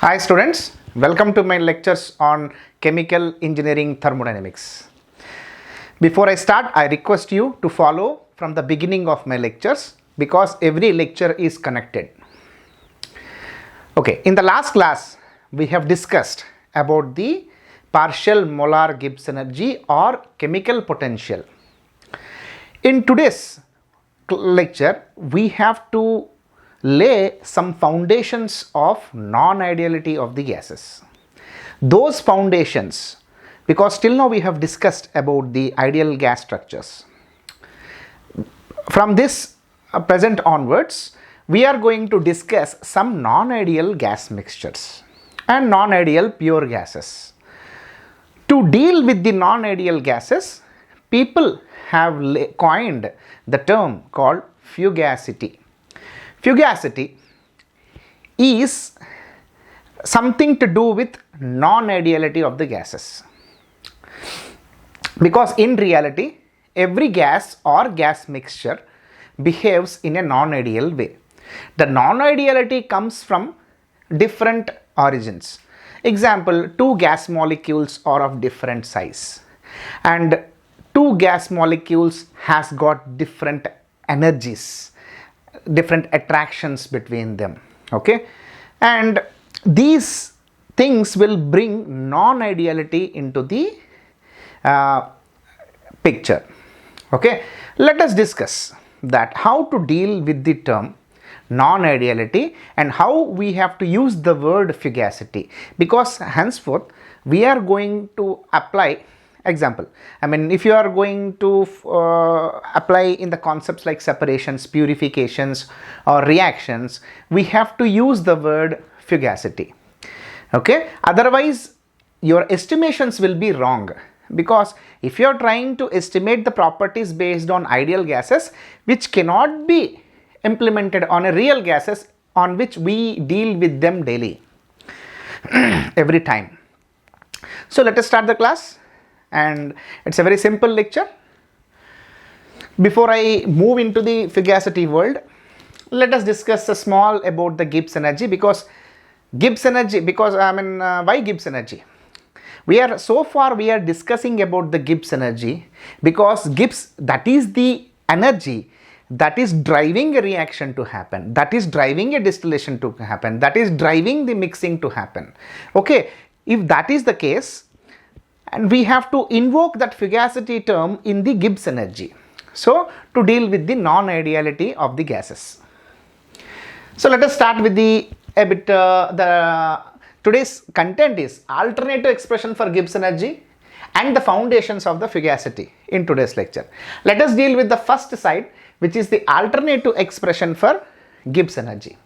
Hi students, welcome to my lectures on chemical engineering thermodynamics. Before I start, I request you to follow from the beginning of my lectures because every lecture is connected. Okay, in the last class we have discussed about the partial molar Gibbs energy or chemical potential. In today's lecture we have to lay some foundations of non-ideality of the gases. Those foundations, because till now we have discussed about the ideal gas structures. From this present onwards, we are going to discuss some non-ideal gas mixtures and non-ideal pure gases. To deal with the non-ideal gases, people have coined the term called fugacity. Fugacity is something to do with non-ideality of the gases, because in reality every gas or gas mixture behaves in a non-ideal way. The non-ideality comes from different origins. Example, two gas molecules are of different size and two gas molecules has got different energies, different attractions between them. Okay, and these things will bring non-ideality into the picture. Okay, let us discuss that how to deal with the term non-ideality and how we have to use the word fugacity, because henceforth we are going to apply. Example, if you are going to apply in the concepts like separations, purifications or reactions, we have to use the word fugacity. Okay, otherwise your estimations will be wrong, because if you are trying to estimate the properties based on ideal gases which cannot be implemented on a real gases on which we deal with them daily every time. So let us start the class. And it's a very simple lecture. Before I move into the fugacity world, let us discuss a small about the Gibbs energy, because Gibbs energy, why Gibbs energy? We are discussing about the Gibbs energy because Gibbs, that is the energy that is driving a reaction to happen, that is driving a distillation to happen, that is driving the mixing to happen. Okay, if that is the case, and we have to invoke that fugacity term in the Gibbs energy, so to deal with the non-ideality of the gases. So let us start with today's content is alternative expression for Gibbs energy and the foundations of the fugacity in today's lecture. Let us deal with the first side, which is the alternative expression for Gibbs energy.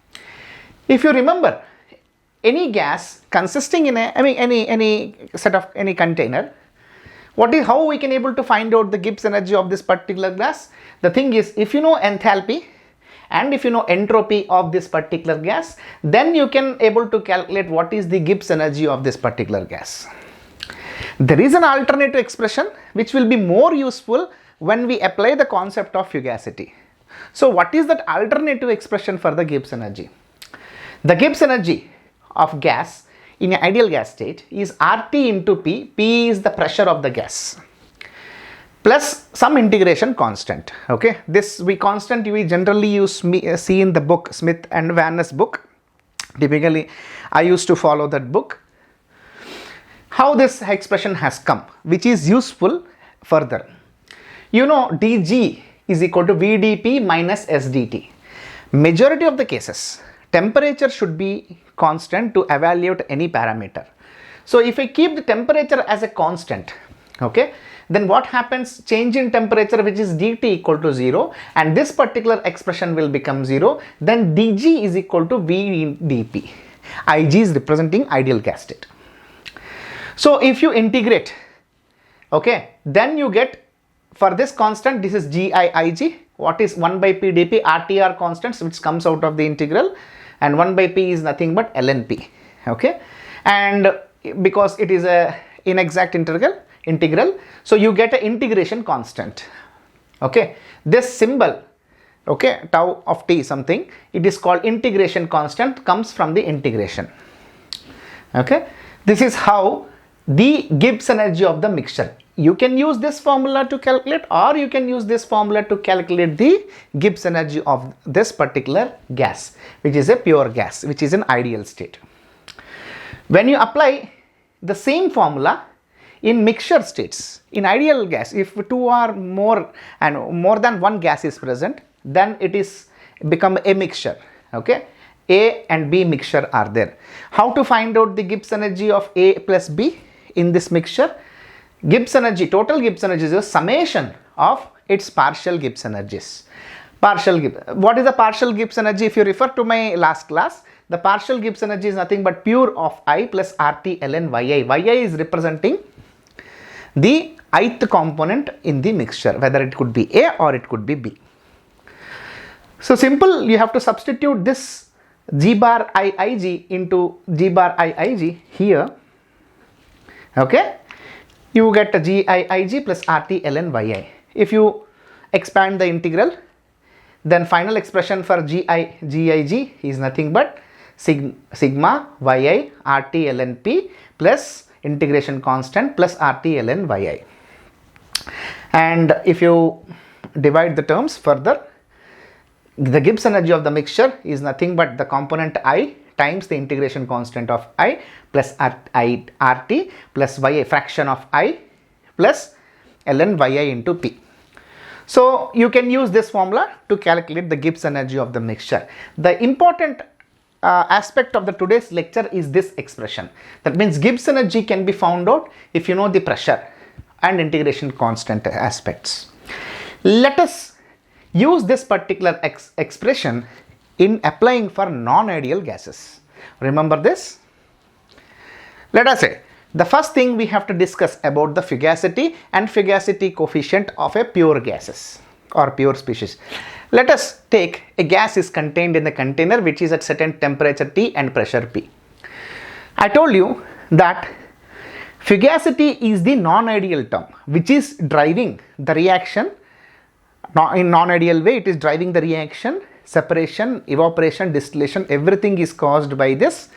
If you remember, any gas consisting in any set of any container, how we can able to find out the Gibbs energy of this particular gas? The thing is, if you know enthalpy and if you know entropy of this particular gas, then you can able to calculate what is the Gibbs energy of this particular gas. There is an alternative expression which will be more useful when we apply the concept of fugacity. So what is that alternative expression for the Gibbs energy? The Gibbs energy of gas in an ideal gas state is RT into P. P is the pressure of the gas plus some integration constant. Okay, this constant we generally see in the book Smith and Vaness book. Typically I used to follow that book. How this expression has come, which is useful further. You know, dG is equal to VdP minus SdT. Majority of the cases temperature should be constant to evaluate any parameter. So if I keep the temperature as a constant, okay, then what happens? Change in temperature, which is dT equal to 0, and this particular expression will become 0, then dG is equal to VdP. Ig is representing ideal gas state. So if you integrate, okay, then you get, for this constant, this is GIIG, what is 1 by P dP, RT are constants which comes out of the integral, and 1 by P is nothing but lnP. Okay, and because it is a inexact integral, so you get an integration constant. Okay, this symbol, okay, tau of t something, it is called integration constant, comes from the integration. Okay, this is how the Gibbs energy of the mixture. You can use this formula to calculate, or you can use this formula to calculate the Gibbs energy of this particular gas, which is a pure gas, which is an ideal state. When you apply the same formula in mixture states, in ideal gas, if two or more than one gas is present, then it is become a mixture. Okay, A and B mixture are there. How to find out the Gibbs energy of A plus B in this mixture? Gibbs energy, total Gibbs energy is a summation of its partial Gibbs energies. What is the partial Gibbs energy? If you refer to my last class, the partial Gibbs energy is nothing but pure of I plus RT ln Yi. Yi is representing the ith component in the mixture, whether it could be A or it could be B. So simple, you have to substitute this G bar Iig into G bar Iig here. Okay, you get a Giig plus RT ln Yi. If you expand the integral, then final expression for Giig is nothing but sigma Yi RT ln P plus integration constant plus RT ln Yi. And if you divide the terms further, the Gibbs energy of the mixture is nothing but the component I times the integration constant of I plus RT plus Yi, fraction of I plus ln Yi into P. So you can use this formula to calculate the Gibbs energy of the mixture. The important aspect of the today's lecture is this expression. That means Gibbs energy can be found out if you know the pressure and integration constant aspects. Let us use this particular expression in applying for non-ideal gases. Remember this? Let us say the first thing we have to discuss about the fugacity and fugacity coefficient of a pure gases or pure species. Let us take a gas is contained in the container which is at certain temperature T and pressure P. I told you that fugacity is the non-ideal term which is driving the reaction. In non-ideal way, it is driving the reaction, separation, evaporation, distillation, everything is caused by this.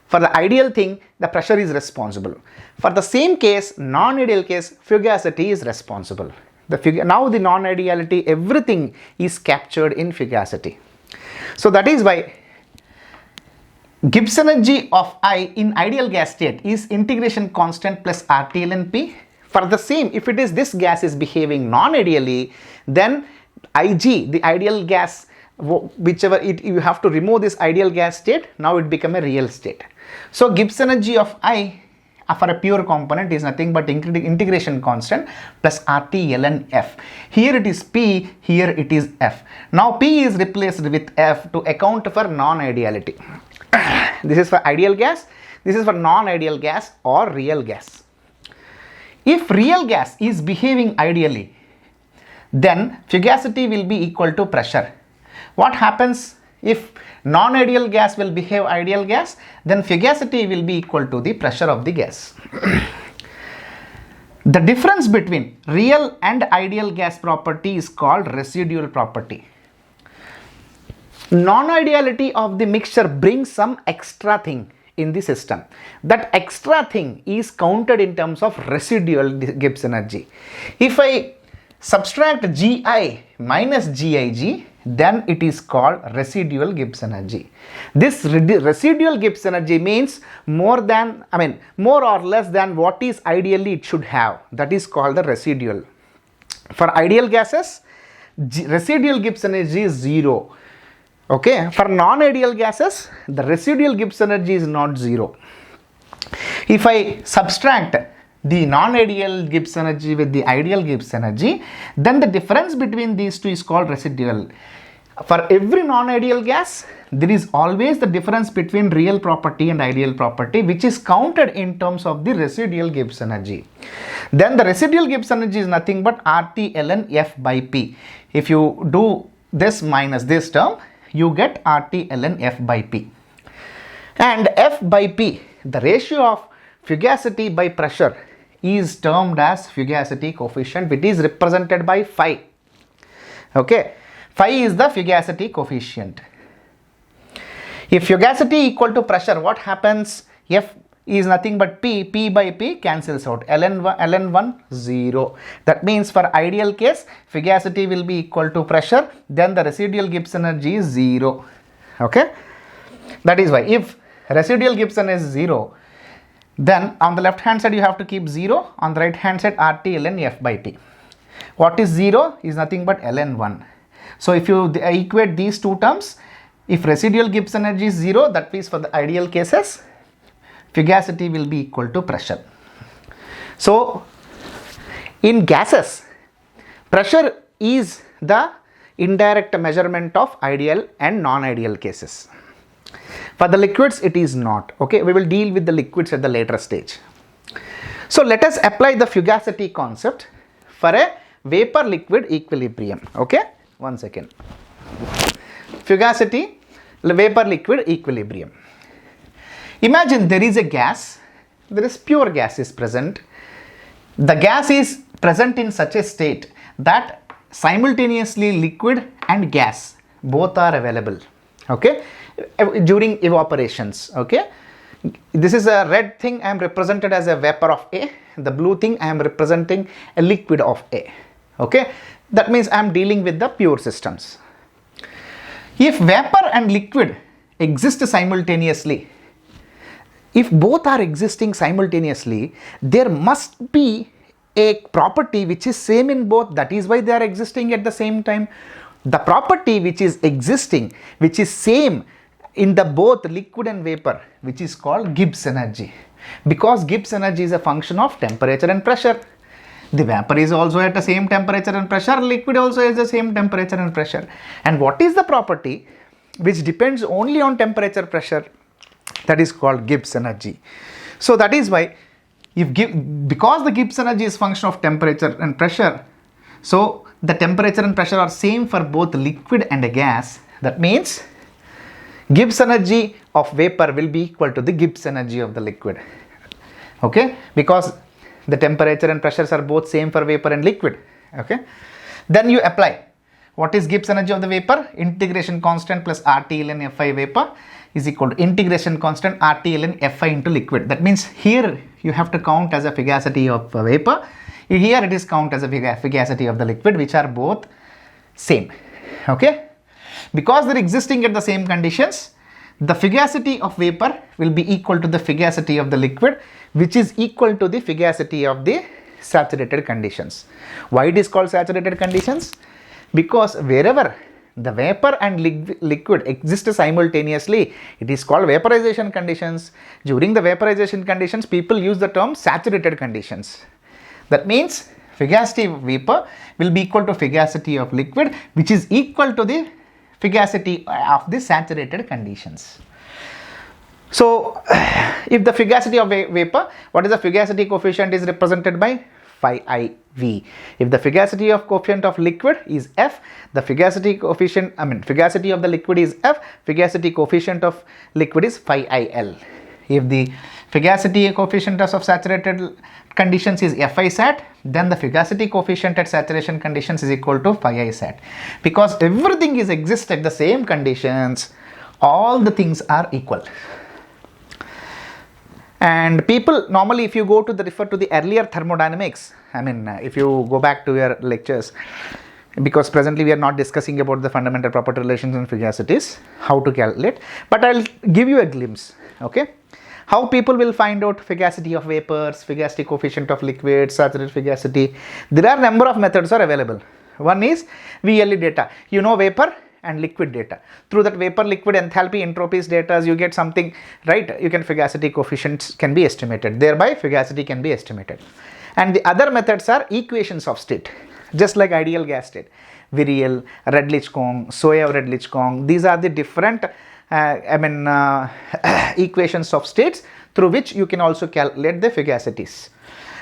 For the ideal thing, the pressure is responsible. For the same case, non-ideal case, fugacity is responsible. Now the non-ideality, everything is captured in fugacity. So that is why Gibbs energy of I in ideal gas state is integration constant plus RT ln P. For the same, if it is this gas is behaving non-ideally, then Ig, the ideal gas, whichever you have to remove this ideal gas state, now it become a real state. So Gibbs energy of I for a pure component is nothing but integration constant plus RT ln F. Here it is P, here it is F. Now P is replaced with F to account for non-ideality. This is for ideal gas, this is for non-ideal gas or real gas. If real gas is behaving ideally, then fugacity will be equal to pressure. What happens if non-ideal gas will behave ideal gas? Then fugacity will be equal to the pressure of the gas. The difference between real and ideal gas property is called residual property. Non-ideality of the mixture brings some extra thing in the system. That extra thing is counted in terms of residual Gibbs energy. If I subtract Gi minus Giig, then it is called residual Gibbs energy. This residual Gibbs energy means more or less than what is ideally it should have. That is called the residual. For ideal gases, residual Gibbs energy is 0. Okay, for non-ideal gases, the residual Gibbs energy is not 0. If I subtract the non-ideal Gibbs energy with the ideal Gibbs energy, then the difference between these two is called residual. For every non-ideal gas, there is always the difference between real property and ideal property, which is counted in terms of the residual Gibbs energy. Then the residual Gibbs energy is nothing but RT ln F by P. If you do this minus this term, you get RT ln F by P. And F by P, the ratio of fugacity by pressure, is termed as fugacity coefficient, which is represented by phi. Okay, phi is the fugacity coefficient. If fugacity equal to pressure, what happens? F is nothing but P by P cancels out, ln1 0. That means for ideal case, fugacity will be equal to pressure, then the residual Gibbs energy is 0. Okay, that is why if residual Gibbs is 0, then on the left hand side you have to keep 0, on the right hand side RT ln F by T. What is 0 is nothing but ln1. So if you equate these two terms, if residual Gibbs energy is 0, that means for the ideal cases, fugacity will be equal to pressure. So in gases, pressure is the indirect measurement of ideal and non-ideal cases. For the liquids, it is not. Okay, we will deal with the liquids at the later stage. So let us apply the fugacity concept for a vapor liquid equilibrium. Okay, one second. Fugacity, vapor liquid equilibrium. Imagine there is a gas, there is pure gas is present. The gas is present in such a state that simultaneously liquid and gas both are available, okay, during evaporations. Okay, this is a red thing I am represented as a vapor of A, the blue thing I am representing a liquid of A. Okay, that means I am dealing with the pure systems. If vapor and liquid exist simultaneously, if both are existing simultaneously, there must be a property which is same in both. That is why they are existing at the same time. The property which is existing, which is same in the both liquid and vapor, which is called Gibbs energy, because Gibbs energy is a function of temperature and pressure. The vapor is also at the same temperature and pressure, liquid also is the same temperature and pressure. And what is the property which depends only on temperature pressure? That is called Gibbs energy. So that is why because the Gibbs energy is function of temperature and pressure, so the temperature and pressure are same for both liquid and a gas. That means Gibbs energy of vapor will be equal to the Gibbs energy of the liquid. Okay, because the temperature and pressures are both same for vapor and liquid. Okay, then you apply what is Gibbs energy of the vapor? Integration constant plus RT ln Fi vapor is equal to integration constant RT ln Fi into liquid. That means here you have to count as a fugacity of vapor, here it is count as a fugacity of the liquid, which are both same. Okay, because they're existing at the same conditions, the fugacity of vapor will be equal to the fugacity of the liquid, which is equal to the fugacity of the saturated conditions. Why it is called saturated conditions? Because wherever the vapor and liquid exist simultaneously, it is called vaporization conditions. During the vaporization conditions, people use the term saturated conditions. That means fugacity of vapor will be equal to fugacity of liquid, which is equal to the fugacity of the saturated conditions. So if the fugacity of vapor, what is the fugacity coefficient is represented by phi IV. If the fugacity of coefficient of liquid is F, the fugacity coefficient, fugacity of the liquid is F, fugacity coefficient of liquid is phi IL. If the fugacity coefficient of saturated conditions is Fi sat, then the fugacity coefficient at saturation conditions is equal to phi I sat. Because everything is exist at the same conditions, all the things are equal. And people normally, if you go to the refer to the earlier thermodynamics, if you go back to your lectures, because presently we are not discussing about the fundamental property relations and fugacities, how to calculate, but I'll give you a glimpse. Okay, how people will find out fugacity of vapors, fugacity coefficient of liquids, saturated fugacity. There are number of methods are available. One is VLE data. You know vapor and liquid data. Through that vapor liquid enthalpy entropies data, you get something, right? You can fugacity coefficients can be estimated. Thereby fugacity can be estimated. And the other methods are equations of state, just like ideal gas state. Virial, Redlich-Kwong, Soyev-Redlich-Kwong. These are the different equations of states through which you can also calculate the fugacities.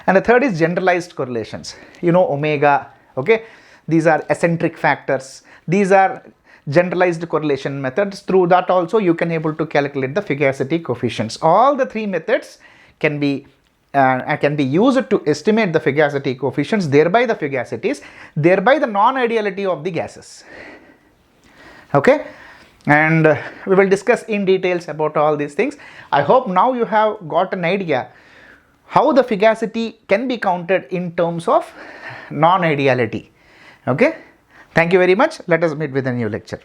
And the third is generalized correlations. You know omega, okay? These are eccentric factors. These are generalized correlation methods. Through that also you can able to calculate the fugacity coefficients. All the three methods can be used to estimate the fugacity coefficients, thereby the fugacities, thereby the non-ideality of the gases. Okay, and we will discuss in details about all these things. I hope now you have got an idea how the fugacity can be counted in terms of non-ideality. Okay, thank you very much. Let us meet with a new lecture.